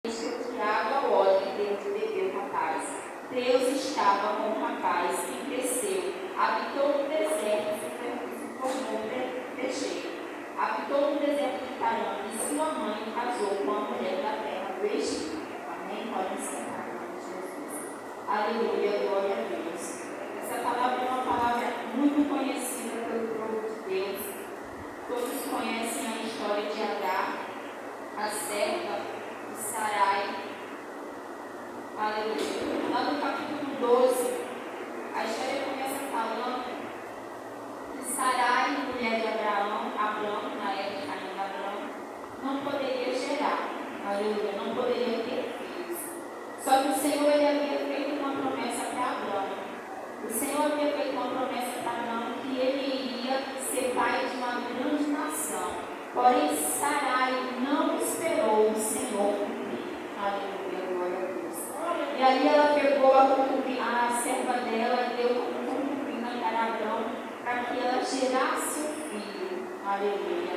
Tirado ao óleo e deu de beber o rapaz. Deus estava com o rapaz e cresceu, habitou no deserto e se tornou peixeiro. Habitou no deserto de Paran e sua mãe casou com a mulher da terra do Egito. Amém? Podem sentar, em nome de Jesus. Aleluia, glória a Deus. Essa palavra é uma palavra muito conhecida pelo povo de Deus. Todos conhecem a história de Agar, a serva de Sarai. Aleluia. Lá no capítulo 12, a história começa falando que Sarai, mulher de Abraão, na época ainda Abraão, não poderia gerar. Aleluia. Não poderia ter filhos. Só que o Senhor ele havia feito uma promessa para Abraão. O Senhor havia feito uma promessa para Abraão que ele iria ser pai de uma grande nação. Porém, Sarai não esperou o Senhor cumprir. Aleluia, glória a Deus. E aí ela pegou a serva dela e deu como concubina para Abraão para que ela gerasse um filho. Aleluia.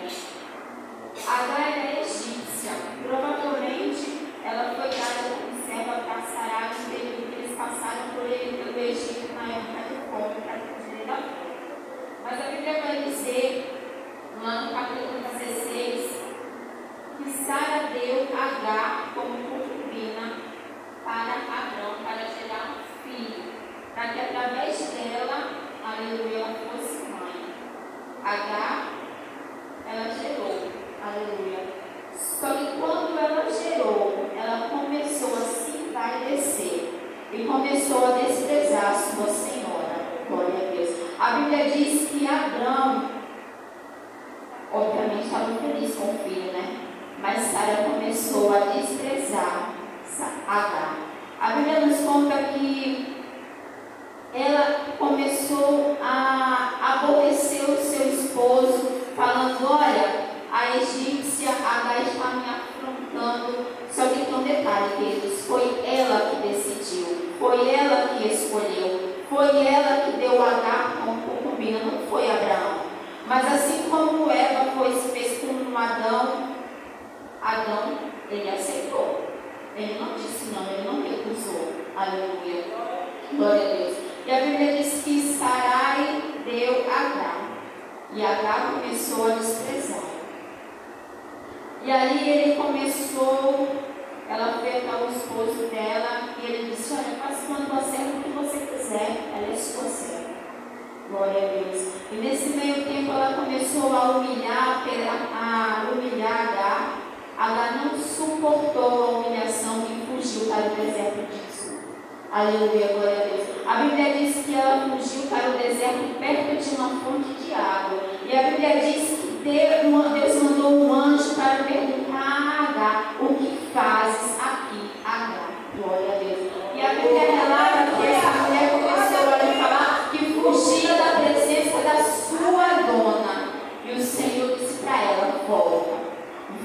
Agar era egípcia. Provavelmente ela foi dada como serva para Sarai no período que eles passaram pelo Egito na época de fome para fugir da fome. Mas a Bíblia vai dizer, lá no capítulo 16, que Sara deu Agar como concubina para Abrão, para gerar um filho, para que através dela, aleluia, ela fosse mãe. Agar, ela gerou, aleluia. Só que quando ela gerou, ela começou a se envaidecer e começou a desprezar a sua senhora. Glória a Deus. A Bíblia diz que Abrão, obviamente, estava feliz com o filho, né? Mas Sara começou a desprezar Agar. A Bíblia nos conta que ela começou a aborrecer o seu esposo, falando: olha, a egípcia Agar está me afrontando. Só que tem um detalhe, queridos: foi ela que decidiu, foi ela que escolheu, foi ela que deu Agar como concubina, não foi Abraão. Mas assim como Eva fez com Adão, ele aceitou. Ele não disse não, ele não recusou. Aleluia. Glória a Deus. E a Bíblia diz que Sarai deu Agar. E Agar começou a desprezar. E aí ele começou, ela foi até o esposo dela e ele disse: olha, faça com a tua serva o que você quiser, ela é sua serva. Glória a Deus. E nesse meio tempo ela começou a humilhar Agar. Agar não suportou a humilhação e fugiu para o deserto de Sur. Aleluia, glória a Deus. A Bíblia diz que ela fugiu para o deserto perto de uma fonte de água. E a Bíblia diz que Deus mandou um anjo para perguntar a Agar: o que fazes aqui, Agar? Glória a Deus. E a Bíblia relata que essa mulher começou a lhe falar que fugia da presença da sua dona. E o Senhor disse para ela: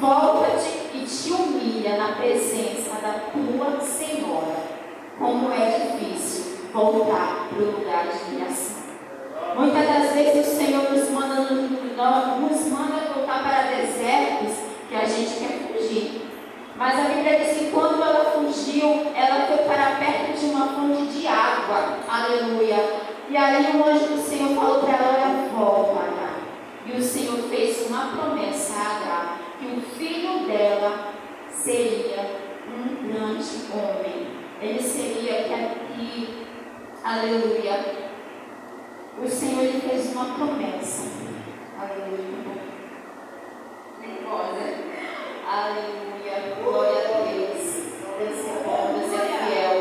volta-te e te humilha na presença da tua senhora. Como é difícil voltar para o lugar de humilhação. Muitas das vezes o Senhor nos manda voltar para desertos que a gente quer fugir. Mas a Bíblia diz que quando ela fugiu, ela foi para perto de uma fonte de água. Aleluia. E aí o anjo do Senhor falou para ela: volta, Agar. E o Senhor fez uma promessa a Agar, que o filho dela seria um grande homem. Ele seria aleluia. O Senhor ele fez uma promessa. Aleluia. Nervosa. Aleluia. Glória a Deus. Deus é bom, Deus é fiel.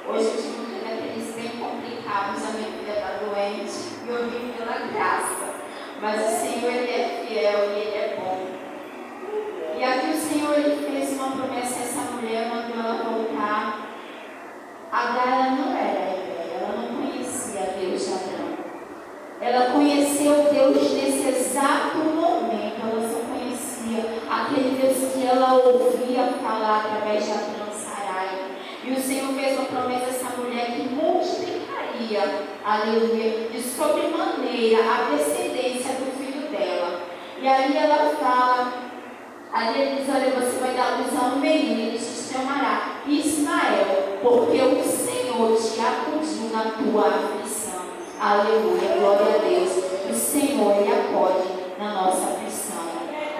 Hoje eu tive um dia daqueles bem complicados. A minha filha está doente e eu vim pela graça. Mas o Senhor ele é fiel e ele é bom. E aqui o Senhor ele fez uma promessa a essa mulher, mandou ela voltar. Agar ela não era hebreia, ela não conhecia Deus de Abraão. Ela conheceu Deus nesse exato momento. Ela só conhecia aquele Deus que ela ouvia falar através de Abrão, Sarai. E o Senhor fez uma promessa a essa mulher que multiplicaria, aleluia, de sobremaneira a descendência do filho dela. E aí ela fala, aí ele diz: olha, você vai dar luz a um menino. Ele diz: é porque o Senhor te acudiu na tua aflição. Aleluia, glória a Deus. O Senhor, Ele acode na nossa aflição.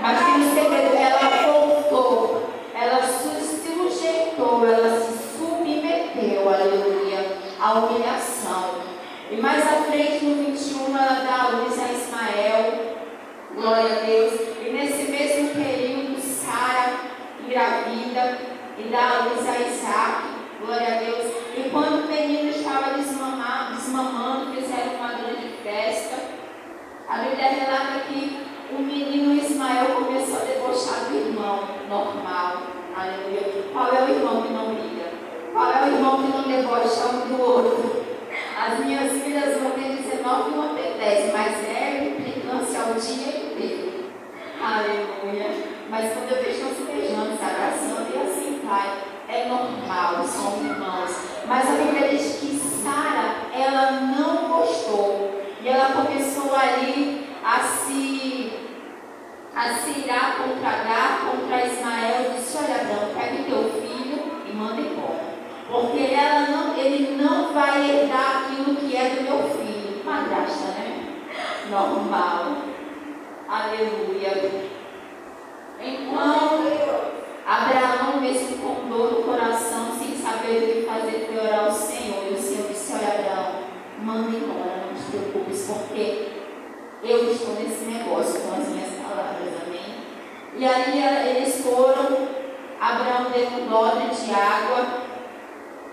Mas tem um segredo, ela voltou, ela se sujeitou, ela se submeteu, aleluia, à humilhação. E mais à frente, no 21, ela dá a luz a Ismael, glória a Deus. E nesse mesmo período, Sara engravida e dá a luz a Isaac, glória a Deus. E quando o menino estava desmamando, fizeram uma grande festa. A Bíblia relata que o menino Ismael começou a debochar do irmão normal, aleluia. Qual é o irmão que não briga? Qual é o irmão que não debocha um do outro? As minhas filhas vão ter 19 e vão ter 10, mas é implicância ao dia inteiro. Aleluia. Mas quando eu vejo estão se beijando, se abraçando e assim vai, é normal, somos irmãos. Mas a Bíblia diz que Sara, ela não gostou. E ela começou ali a se irar contra Agar, contra Ismael. E disse: olha, Abraão, pega o teu filho e manda embora. Porque ele não vai herdar aquilo que é do meu filho. Madrasta, né? Normal. Aleluia. Então, Abraão, mesmo com dor no coração, sem saber o que fazer, foi orar ao Senhor. E o Senhor disse: olha, Abraão, manda embora, não te preocupes, porque eu estou nesse negócio com as minhas palavras, amém? E aí eles foram, Abraão deu um odre de água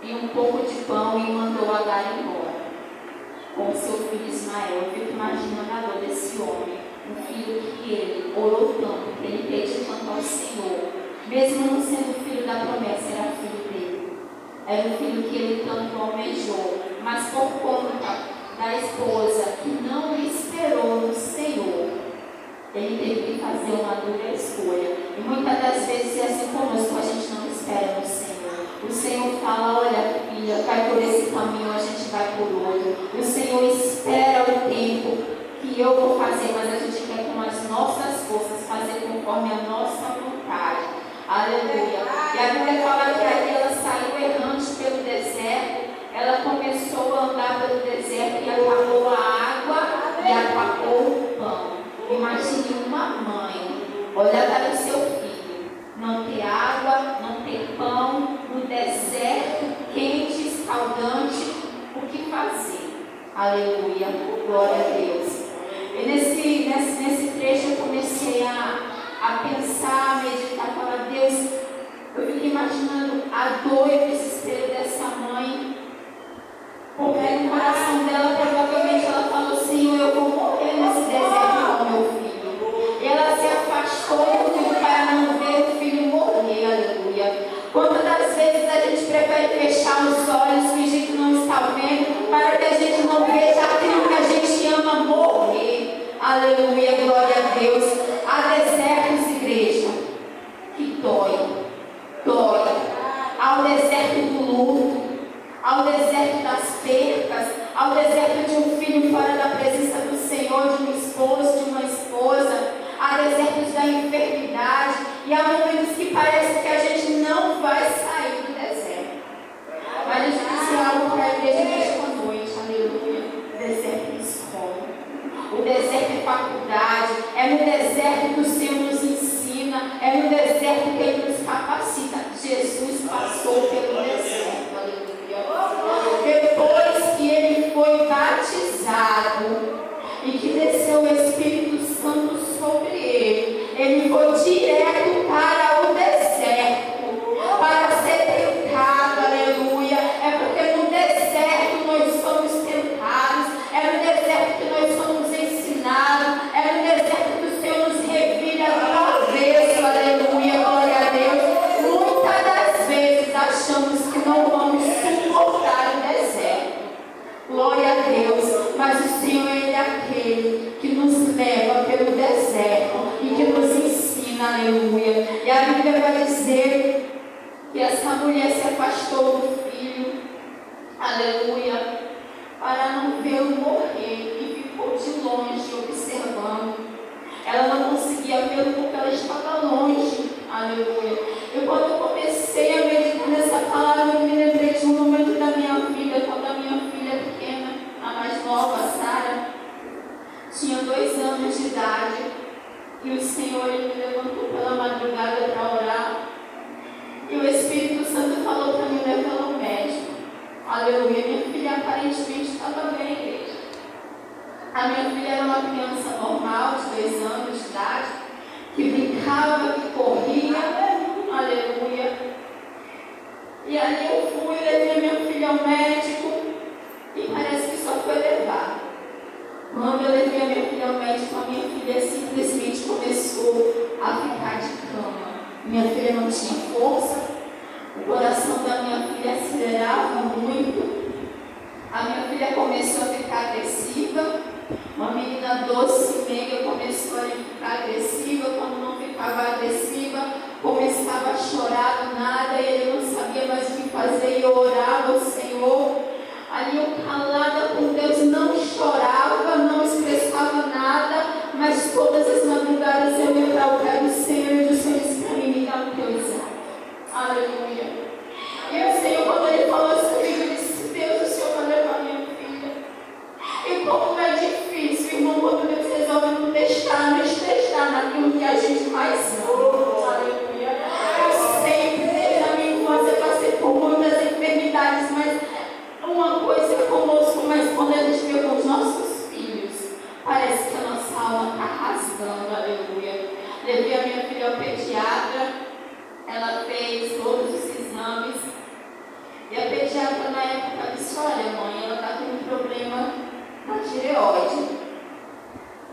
e um pouco de pão e mandou Agar embora com seu filho Ismael. Eu fico imaginando a dor desse homem, um filho que ele orou tanto, que ele pediu tanto ao Senhor, mesmo não sendo filho da promessa, era filho dele, era um filho que ele tanto almejou, mas por conta da esposa que não esperou no Senhor, ele teve que fazer uma dura escolha. E muitas das vezes é assim conosco, a gente não espera no Senhor. O Senhor fala: olha, filha, vai por esse caminho, a gente vai por outro. O Senhor espera o tempo que eu vou fazer, mas a gente quer com as nossas forças fazer conforme a nossa vontade. Aleluia. E a Bíblia fala que aí ela saiu errante pelo deserto. Ela começou a andar pelo deserto e acabou a água e acabou o pão. Imagine uma mãe olhar para o seu filho, não ter água, não ter pão, no deserto, quente, escaldante, o que fazer? Aleluia, glória a Deus. E nesse trecho eu comecei a pensar, a meditar, falar: Deus, eu fico imaginando a dor e o desespero dessa mãe. Porque no coração dela, provavelmente, ela falou: Senhor, eu vou morrer nesse deserto com meu filho. E ela se afastou do filho para não ver o filho morrer, aleluia. Quantas das vezes a gente prefere fechar os olhos, fingir que não está vendo, para que a gente não veja aquilo que a gente ama morrer, aleluia, glória a Deus. Há desertos, igreja, que dói. Ao deserto do luto, ao deserto das percas, ao deserto de um filho fora da presença do Senhor, de um esposo, de uma esposa, há desertos da enfermidade, e há momentos que parece que a gente não vai sair do deserto. Mas eu disse algo para a igreja nesta noite, aleluia. O deserto é escola, o deserto é faculdade, é no deserto que o Senhor nos ensina, é no deserto que Ele nos capacita. Jesus passou pelo deserto, aleluia. Depois que Ele foi batizado e que desceu o Espírito Santo sobre Ele foi direto para o deserto, para ser tentado, aleluia. É porque no deserto nós somos tentados, é no deserto que nós somos ensinados, é no deserto que o Senhor nos revira do avesso, aleluia, glória a Deus. Muitas das vezes achamos que não vamos suportar o deserto, glória a Deus, mas o Senhor, Ele é aquele que nos leva pelo deserto e que nos ensina, aleluia. E a Bíblia vai dizer que essa mulher se afastou do filho, aleluia, para não vê-lo morrer, e ficou de longe observando. Ela não conseguia vê-lo porque ela estava longe, aleluia. E quando eu comecei a meditar nessa palavra, eu me lembrei de uma Senhor, Ele me levantou pela madrugada para orar. E o Espírito Santo falou para mim levar ao médico. Aleluia. Minha filha aparentemente estava bem, igreja. A minha filha era uma criança normal, de 2 anos de idade, que brincava, que corria. Aleluia. E aí eu fui, levei a minha filha ao médico e parece que só foi levar. Quando eu levei a minha filha ao médico, a minha filha simplesmente começou a ficar de cama. Minha filha não tinha força, o coração da minha filha acelerava muito. A minha filha começou a ficar agressiva. Uma menina doce e meiga começou a ficar agressiva. Quando não ficava agressiva, começava a chorar do nada e ele não sabia mais o que fazer e eu orava ao Senhor. Ali eu calada com Deus, não chorava, não expressava nada, mas todas as madrugadas eu ia para o pé do Senhor e o Senhor disse para mim, me dá o teu exato. Aleluia. E o Senhor, quando Ele falou isso comigo, eu disse, Deus, o Senhor vai levar minha filha. E como é difícil, irmão, quando Deus resolve nos testar naquilo que a gente mais ama. Aleluia. Eu sempre, desde a minha infância, passei por muitas enfermidades, mas uma coisa conosco, mas quando a gente vê com os nossos filhos, parece que a nossa alma está rasgando, aleluia. Levei a minha filha ao pediatra, ela fez todos os exames, e a pediatra na época disse, olha mãe, ela está com um problema na tireoide.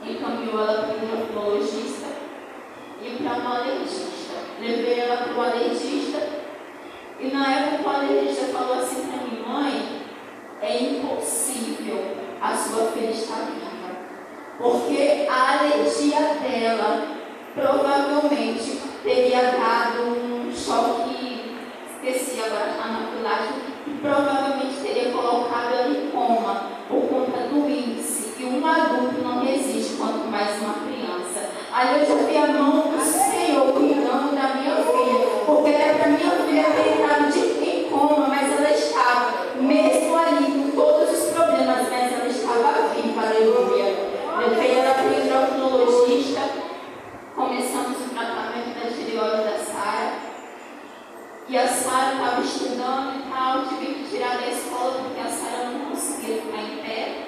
Encaminhou ela para um neurologista e para um alergista. Levei ela para o alergista, e na época o alergista falou assim para mim, mãe, é impossível a sua filha estar viva, porque a alergia dela provavelmente teria dado um choque, esqueci agora, anafilático, que provavelmente teria colocado ela em coma por conta do índice, e um adulto não resiste, quanto mais uma criança. Aí eu já vi a mão do Senhor cuidando da minha filha, porque era para minha filha ter entrado em coma, mas ela estava, mesmo ali com todos os problemas, mas ela estava viva, aleluia. Levei ela para o endocrinologista, começamos o tratamento da tireoide da Sara, e a Sara estava estudando e tal, tive que tirar da escola porque a Sara não conseguia ficar em pé.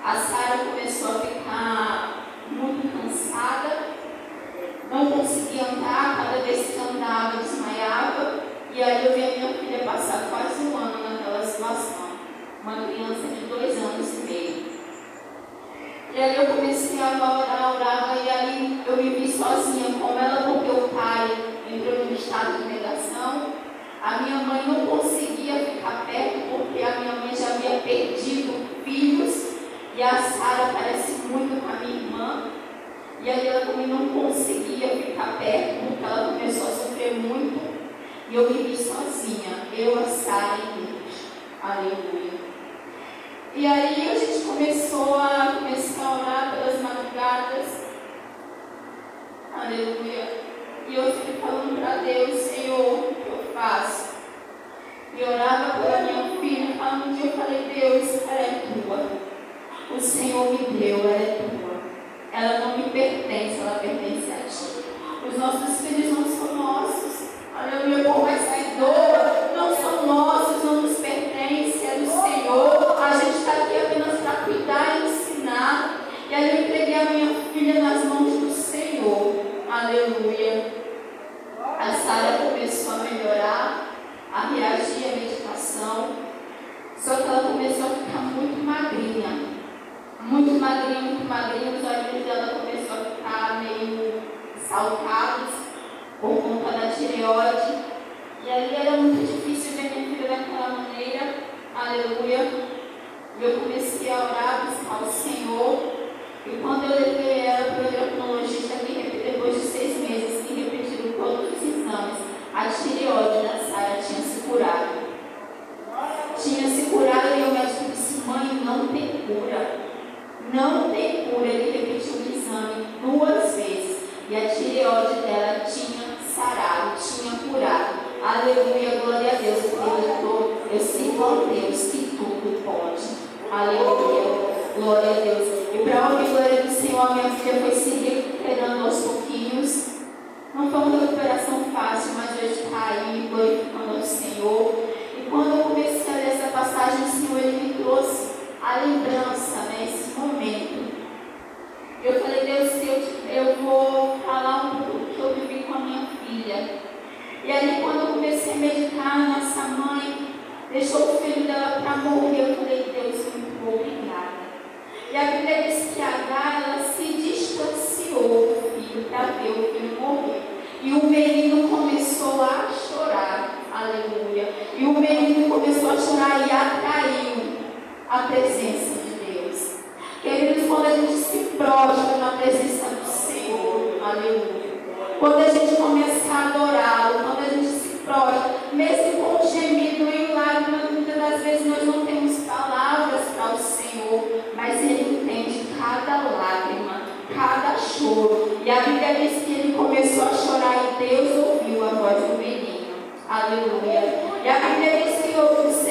A Sara começou a ficar muito cansada, não conseguia andar, cada vez que andava desmaiava, e aí eu vi a minha filha passar quase 1 ano naquela situação, uma criança de 2 anos e meio. E aí eu comecei a orar, e aí eu me vi sozinha com ela, porque o pai entrou num estado de negação. A minha mãe não conseguia ficar perto, porque a minha mãe já havia perdido filhos, e a Sara parece muito com a minha irmã. E aí ela também não conseguia ficar perto, porque ela começou a sofrer muito. E eu me vi sozinha, eu, a Sara e Deus. Aleluia. E aí a gente começou a orar pelas madrugadas. Aleluia. E eu fiquei falando para Deus, Senhor, o que eu faço? E orava pela minha filha, falando um dia, eu falei, Deus, ela é tua. O Senhor me deu, ela é tua. Ela não me pertence, ela pertence a ti. Os nossos filhos não são nossos. Aleluia, por mais que doa, não são nossos, não nos pertence, é do Senhor. A gente está aqui apenas para cuidar e ensinar. E aí eu entreguei a minha filha nas mãos do Senhor. Aleluia. A Sara começou a melhorar, a reagir à medicação. Só que ela começou a ficar muito magrinha. Muito magrinha, os olhos dela começaram a ficar meio saltados por conta da tireoide. E ali era muito difícil ver minha filha daquela maneira. Aleluia. E eu comecei a orar, buscar o Senhor. E quando eu levei ela para o endocrinologista, depois de 6 meses, que repetiram todos os exames, a tireoide da Sara tinha se curado. Tinha se curado e o médico disse, mãe, não tem cura. Não tem cura. Ele repetiu o exame 2 vezes. E a tireoide dela tinha sarado, tinha curado. Aleluia, glória a Deus. Eu sinto a Deus que tudo pode. Aleluia, glória a Deus. E para a glória do Senhor, a minha filha foi se recuperando aos pouquinhos. uma recuperação fácil, mas hoje está aí glorificando ao Senhor. E quando eu comecei a ler essa passagem, o Senhor ele me trouxe a lembrança, né, esse momento. Eu falei, Deus, eu vou falar um pouco do que eu vivi com a minha filha. E ali, quando eu comecei a meditar, nossa mãe deixou o filho dela para morrer. Eu falei, Deus, muito obrigada. E a Bíblia diz que Agar, ela se distanciou do filho para ver o filho morrer. E o menino começou a chorar. Aleluia. E o menino começou a chorar e atraiu a presença de Deus. Queridos, quando a gente se prostra na presença do Senhor, aleluia. Quando a gente começa a adorá-lo, quando a gente se prostra, mesmo com gemido e lágrimas, muitas das vezes nós não temos palavras para o Senhor, mas Ele entende cada lágrima, cada choro. E a Bíblia diz que ele começou a chorar e Deus ouviu a voz do menino. Aleluia. E a Bíblia diz que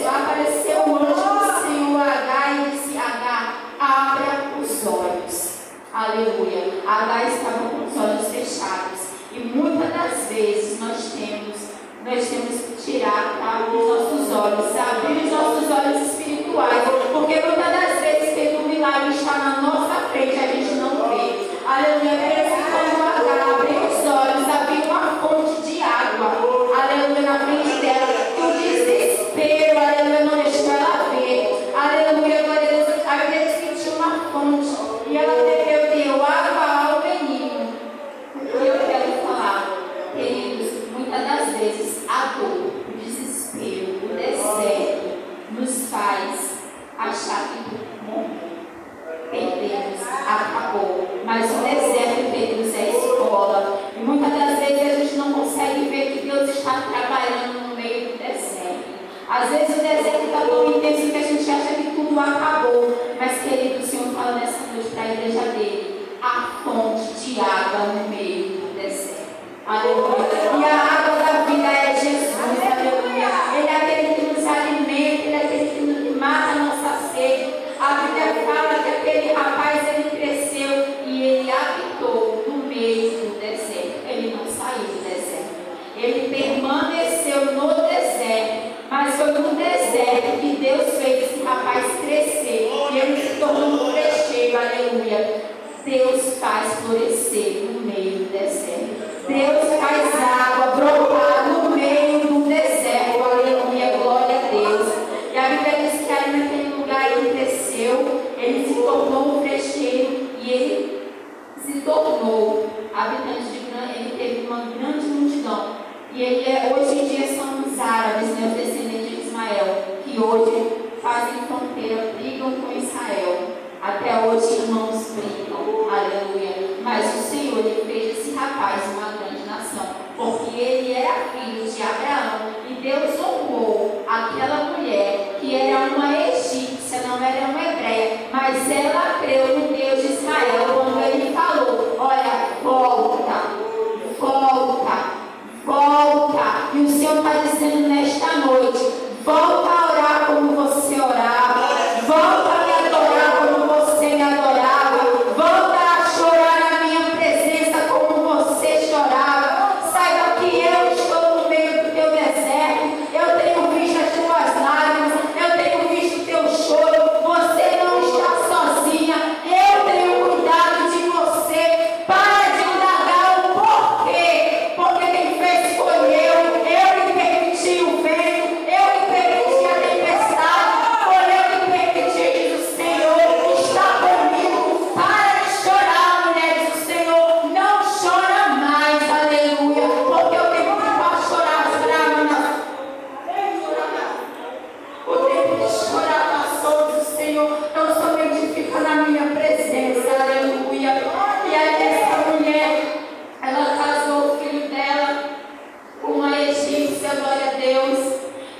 apareceu o anjo do Senhor a Agar e disse: Agar, abra os olhos. Aleluia. Agar estava com os olhos fechados. E muitas das vezes nós temos que tirar, abrir os nossos olhos, abrir os nossos olhos espirituais, porque muitas das vezes tem um milagre está na nossa frente, a gente não vê. Aleluia. Quando Agar abriu os olhos, havia uma fonte de água, aleluia, na frente dela, e o desespero, aleluia, não deixou ela ver. Aleluia, glória a Deus. A Bíblia diz que tinha uma fonte e ela deu água ao menino. E eu quero falar, queridos, muitas das vezes a dor, o desespero, o deserto nos faz achar que tudo morreu. Perdemos, acabou. Mas o deserto, queridos, é escola. E muitas das vezes a gente não consegue ver que Deus está trabalhando no meio do deserto. Às vezes o deserto está tão intenso que a gente acha que tudo acabou. Mas, querido, o Senhor fala nessa noite para a igreja dele: a fonte de água no meio do deserto. Aleluia. E a água da vida é Jesus. Aleluia. Ele é aquele que nos alimenta, ele é aquele que mata a nossa sede. A Bíblia fala que aquele rapaz, ele cresceu e ele habitou no meio do deserto. Ele não saiu do deserto. Ele permaneceu no deserto. Mas foi no deserto que Deus fez esse rapaz crescer. E ele se tornou um trecheiro. Aleluia. Deus faz florescer no meio do deserto. Deus faz água brotar no meio do deserto. Aleluia. Glória a Deus. E a Bíblia diz que ali naquele lugar ele cresceu, ele se tornou um trecheiro e ele se tornou habitante de grande, ele teve uma grande multidão. E ele hoje em dia são os árabes, né, os descendentes de Ismael, que hoje fazem fronteira, brigam com Israel. Até hoje irmãos brigam, aleluia. Mas o Senhor, ele fez esse rapaz uma grande nação, porque ele era filho de Abraão. E Deus honrou aquela mulher que era uma egípcia, não era uma hebreia, mas ela creu no Deus de Israel quando ele falou: olha, volta, volta, volta. E o Senhor está dizendo nesta noite: volta a orar como você orava, volta a me adorar como você me adorava, volta a chorar na minha presença como você chorava. Saiba que eu estou no meio do teu deserto, eu tenho visto as tuas lágrimas, eu tenho visto o teu choro, você não está sozinha, eu tenho cuidado de você. Para de indagar o porquê, porque quem fez foi eu lhe permiti o vento, eu lhe permiti a tempestade, foi eu que permiti, diz o Senhor, está comigo. Para de chorar, mulheres do Senhor, não chora mais, aleluia, porque o tempo que vai chorar, o tempo de chorar passou, diz o Senhor, então somente fica na minha presença, aleluia. E aí essa mulher, ela casou o filho dela com uma egípcia, glória a Deus,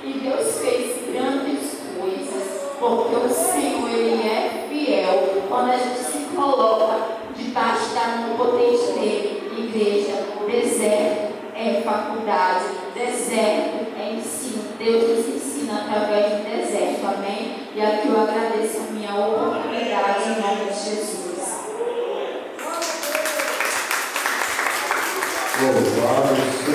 e Deus fez grandes coisas, porque o Senhor, ele é fiel. Quando a gente se coloca debaixo da mão potente dele, igreja, deserto é faculdade, deserto é ensino. Deus nos ensina através do deserto, amém? E aqui eu agradeço a minha oportunidade em nome de Jesus. Louvado seja